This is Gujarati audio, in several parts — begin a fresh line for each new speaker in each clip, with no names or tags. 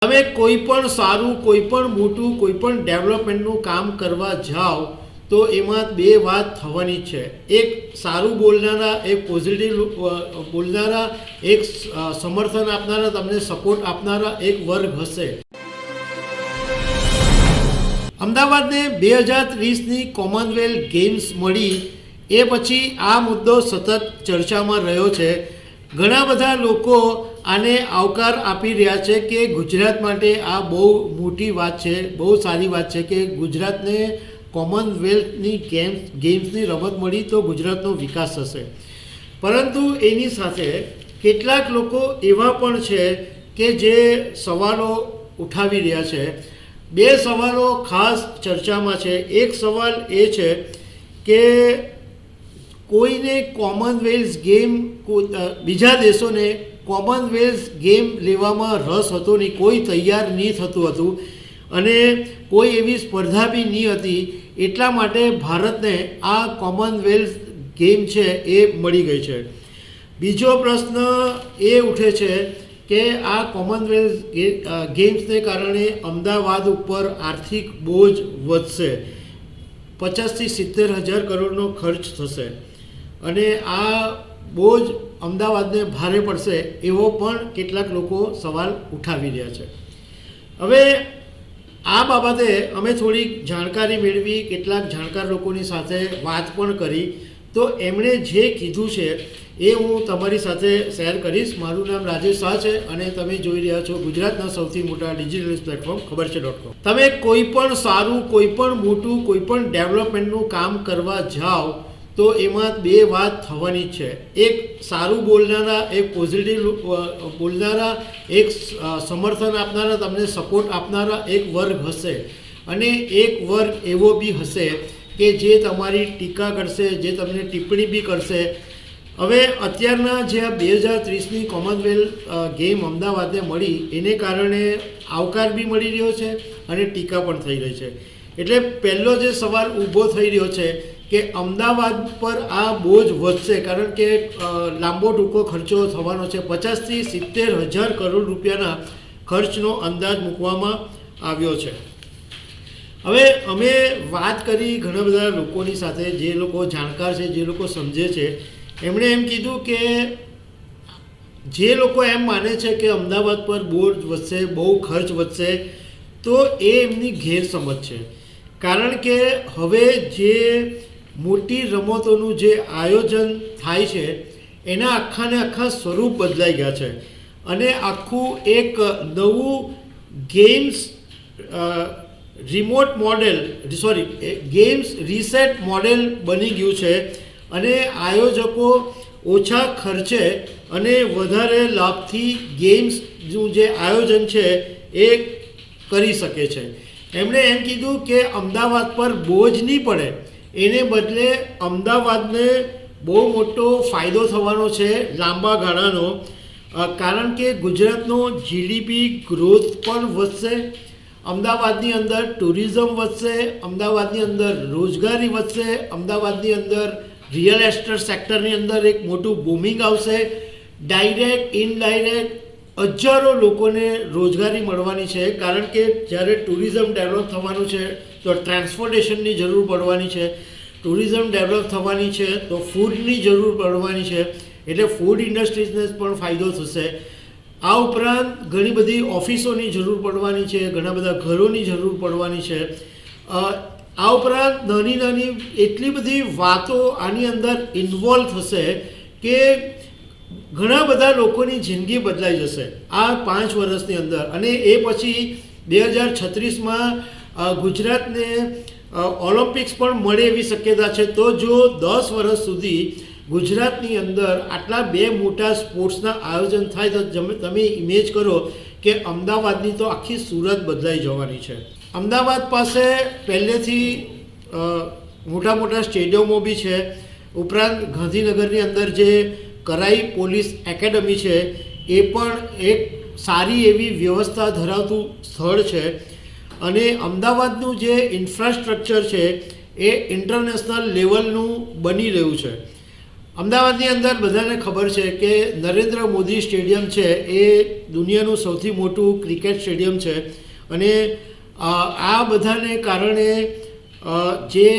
તમે કોઈ પણ સારું, કોઈ પણ મોટું, કોઈ પણ ડેવલપમેન્ટનું કામ કરવા જાઓ તો એમાં બે વાત થવાની છે. એક સારું બોલનારા, એક પોઝિટિવ બોલનારા, એક સમર્થન આપનારા, તમને સપોર્ટ આપનારા એક વર્ગ હશે. અમદાવાદને 2030ની કોમનવેલ્થ ગેમ્સ મળી એ પછી આ મુદ્દો સતત ચર્ચામાં રહ્યો છે. ઘણા બધા લોકો આને આવકાર આપી રહ્યા છે કે ગુજરાત માટે આ બહુ મોટી વાત છે, બહુ સારી વાત છે કે ગુજરાતને કોમનવેલ્થની ગેમ્સની રમત મળી તો ગુજરાતનો વિકાસ થશે. પરંતુ એની સાથે કેટલાક લોકો એવા પણ છે કે જે સવાલો ઉઠાવી રહ્યા છે. બે સવાલો ખાસ ચર્ચામાં છે. એક સવાલ એ છે કે કોઈને કોમનવેલ્થ ગેમ, બીજા દેશોને કોમનવેલ્થ ગેમ લેવામાં રસ હતો નહીં, કોઈ તૈયાર નહીં થતું હતું અને કોઈ એવી સ્પર્ધા બી નહીં હતી. એટલા માટે ભારતને આ કોમનવેલ્થ ગેમ છે એ મળી ગઈ છે. બીજો પ્રશ્ન એ ઉઠે છે કે આ કોમનવેલ્થ ગેમ્સને કારણે અમદાવાદ ઉપર આર્થિક બોજ વધશે, 50થી 70,000 કરોડનો ખર્ચ થશે અને આ બોજ અમદાવાદને ભારે પડશે એવો પણ કેટલાક લોકો સવાલ ઉઠાવી રહ્યા છે. હવે આ બાબતે અમે થોડીક જાણકારી મેળવી, કેટલાક જાણકાર લોકોની સાથે વાત પણ કરી તો એમણે જે કીધું છે એ હું તમારી સાથે શેર કરીશ. મારું નામ રાજેશ શાહ છે અને તમે જોઈ રહ્યા છો ગુજરાતના સૌથી મોટા ડિજિટલ ન્યૂઝ પ્લેટફોર્મ ખબરછે.com. તમે કોઈ પણ સારું, કોઈ પણ મોટું, કોઈ પણ ડેવલપમેન્ટનું કામ કરવા જાઓ તો એમાં બે વાત થવાની છે. એક સારું બોલનારા, એક પોઝિટિવ બોલનારા, એક સમર્થન આપનારા, તમને સપોર્ટ આપનારા એક વર્ગ હશે અને એક વર્ગ એવો બી હશે કે જે તમારી ટીકા કરશે, જે તમને ટિપ્પણી બી કરશે. હવે અત્યારના જે આ 2030ની કોમનવેલ્થ ગેમ અમદાવાદને મળી એને કારણે આવકાર બી મળી રહ્યો છે અને ટીકા પણ થઈ રહી છે. એટલે પહેલો જે સવાલ ઊભો થઈ રહ્યો છે કે અમદાવાદ પર આ બોજ વધશે કારણ કે લાંબો ટૂંકો ખર્ચો થવાનો છે. 50થી 70,000 કરોડ રૂપિયાના ખર્ચનો અંદાજ મૂકવામાં આવ્યો છે. હવે અમે વાત કરી ઘણા બધા લોકોની સાથે, જે લોકો જાણકાર છે, જે લોકો સમજે છે. એમણે એમ કીધું કે જે લોકો એમ માને છે કે અમદાવાદ પર બોજ વધશે, બહુ ખર્ચ વધશે, તો એ એમની ગેરસમજ છે. કારણ કે હવે જે મોટી રમતોનું જે આયોજન થાય છે એના આખાને આખા સ્વરૂપ બદલાઈ ગયા છે અને આખું એક નવું ગેમ્સ ગેમ્સ રીસેટ મોડેલ બની ગયું છે અને આયોજકો ઓછા ખર્ચે અને વધારે લાભથી ગેમ્સનું જે આયોજન છે એ કરી શકે છે. એમણે એમ કીધું કે અમદાવાદ પર બોજ નહીં પડે, એને બદલે અમદાવાદને બહુ મોટો ફાયદો થવાનો છે લાંબા ગાળાનો. કારણ કે ગુજરાતનો જીડીપી ગ્રોથ પણ વધશે, અમદાવાદની અંદર ટુરિઝમ વધશે, અમદાવાદની અંદર રોજગારી વધશે, અમદાવાદની અંદર રિયલ એસ્ટેટ સેક્ટરની અંદર એક મોટું બૂમિંગ આવશે. ડાયરેક્ટ ઇનડાયરેક્ટ હજારો લોકોને રોજગારી મળવાની છે કારણ કે જ્યારે ટુરિઝમ ડેવલપ થવાનું છે તો ટ્રાન્સપોર્ટેશનની જરૂર પડવાની છે, ટુરિઝમ ડેવલપ થવાની છે તો ફૂડની જરૂર પડવાની છે, એટલે ફૂડ ઇન્ડસ્ટ્રીઝને પણ ફાયદો થશે. આ ઉપરાંત ઘણી બધી ઓફિસોની જરૂર પડવાની છે, ઘણા બધા ઘરોની જરૂર પડવાની છે. આ ઉપરાંત નાની નાની એટલી બધી વાતો આની અંદર ઇન્વોલ્વ થશે કે ઘણા બધા લોકોની જિંદગી બદલાઈ જશે આ 5 વર્ષની અંદર. અને એ પછી 2036માં ગુજરાતને ઓલિમ્પિક્સ પણ મળે એવી શક્યતા છે. તો જો 10 વર્ષ સુધી ગુજરાતની અંદર આટલા બે મોટા સ્પોર્ટ્સના આયોજન થાય તો તમે ઇમેજ કરો કે અમદાવાદની તો આખી સુરત બદલાઈ જવાની છે. અમદાવાદ પાસે પહેલેથી મોટા મોટા સ્ટેડિયમો બી છે. ઉપરાંત ગાંધીનગરની અંદર જે કરાઈ પોલીસ એકેડમી છે એ પણ એક સારી એવી વ્યવસ્થા ધરાવતું સ્થળ છે અને અમદાવાદનું જે ઇન્ફ્રાસ્ટ્રક્ચર છે એ ઇન્ટરનેશનલ લેવલનું બની રહ્યું છે. અમદાવાદની અંદર બધાને ખબર છે કે નરેન્દ્ર મોદી સ્ટેડિયમ છે એ દુનિયાનું સૌથી મોટું ક્રિકેટ સ્ટેડિયમ છે અને આ બધાને કારણે જે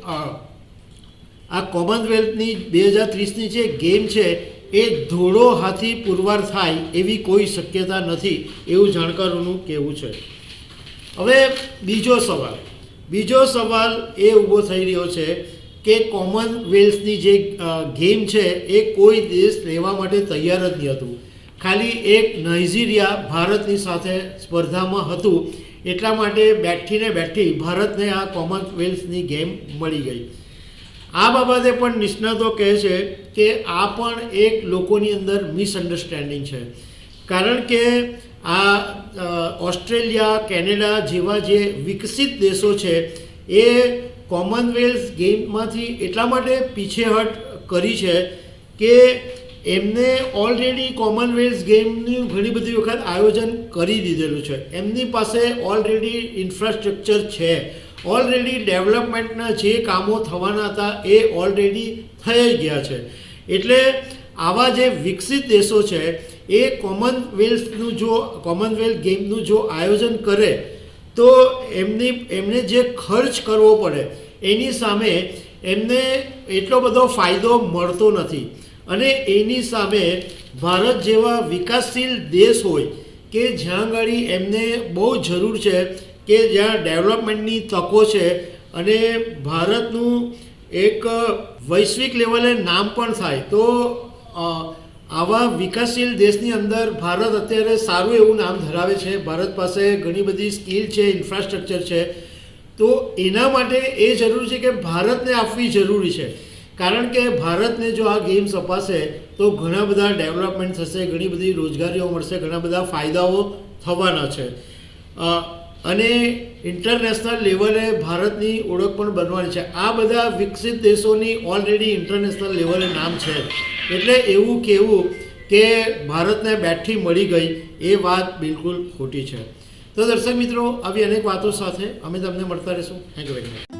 આ કોમનવેલ્થની 2030ની જે ગેમ છે એ ધોળો હાથી પુરવાર થાય એવી કોઈ શક્યતા નથી એવું જાણકારોનું કહેવું છે. હવે બીજો સવાલ એ ઊભો થઈ રહ્યો છે કે કોમનવેલ્થની જે ગેમ છે એ કોઈ દેશ લેવા માટે તૈયાર જ નહીં હતું. ખાલી એક નાઇજીરિયા ભારતની સાથે સ્પર્ધામાં હતું એટલા માટે બેઠી ભારતને આ કોમનવેલ્થની ગેમ મળી ગઈ. આ બાબતે પણ નિષ્ણાતો કહે છે કે આ પણ એક લોકોની અંદર મિસઅન્ડરસ્ટેન્ડિંગ છે, કારણ કે આ ઓસ્ટ્રેલિયા, કેનેડા જેવા જે વિકસિત દેશો છે એ કોમનવેલ્થ ગેમમાંથી એટલા માટે પીછેહટ કરી છે કે એમને ઓલરેડી કોમનવેલ્થ ગેમનું ઘણી બધી વખત આયોજન કરી દીધેલું છે. એમની પાસે ઓલરેડી ઇન્ફ્રાસ્ટ્રક્ચર છે, ઓલરેડી ડેવલપમેન્ટના જે કામો થવાના હતા એ ઓલરેડી થઈ ગયા છે. એટલે આવા જે વિકસિત દેશો છે એ કોમનવેલ્થ ગેમનું જો આયોજન કરે તો એમને જે ખર્ચ કરવો પડે એની સામે એમને એટલો બધો ફાયદો મળતો નથી. અને એની સામે ભારત જેવા વિકાસશીલ દેશ હોય કે જ્યાં આગળ એમને બહુ જરૂર છે કે જ્યાં ડેવલપમેન્ટની તકો છે અને ભારતનું એક વૈશ્વિક લેવલે નામ પણ થાય, તો આવા વિકાસશીલ દેશની અંદર ભારત અત્યારે સારું એવું નામ ધરાવે છે. ભારત પાસે ઘણી બધી સ્કિલ છે, ઇન્ફ્રાસ્ટ્રક્ચર છે. તો એના માટે એ જરૂરી છે કે ભારતને આપવી જરૂરી છે, કારણ કે ભારતને જો આ ગેમ્સ અપાશે તો ઘણા બધા ડેવલપમેન્ટ થશે, ઘણી બધી રોજગારીઓ મળશે, ઘણા બધા ફાયદાઓ થવાના છે અને ઇન્ટરનેશનલ લેવલે ભારતની ઓળખ પણ બનવાની છે. આ બધા વિકસિત દેશોની ઓલરેડી ઇન્ટરનેશનલ લેવલે નામ છે. એટલે એવું કહેવું કે ભારતને બેઠી મળી ગઈ એ વાત બિલકુલ ખોટી છે. તો દર્શક મિત્રો, આવી અનેક વાતો સાથે અમે તમને મળતા રહીશું. Thank you very much.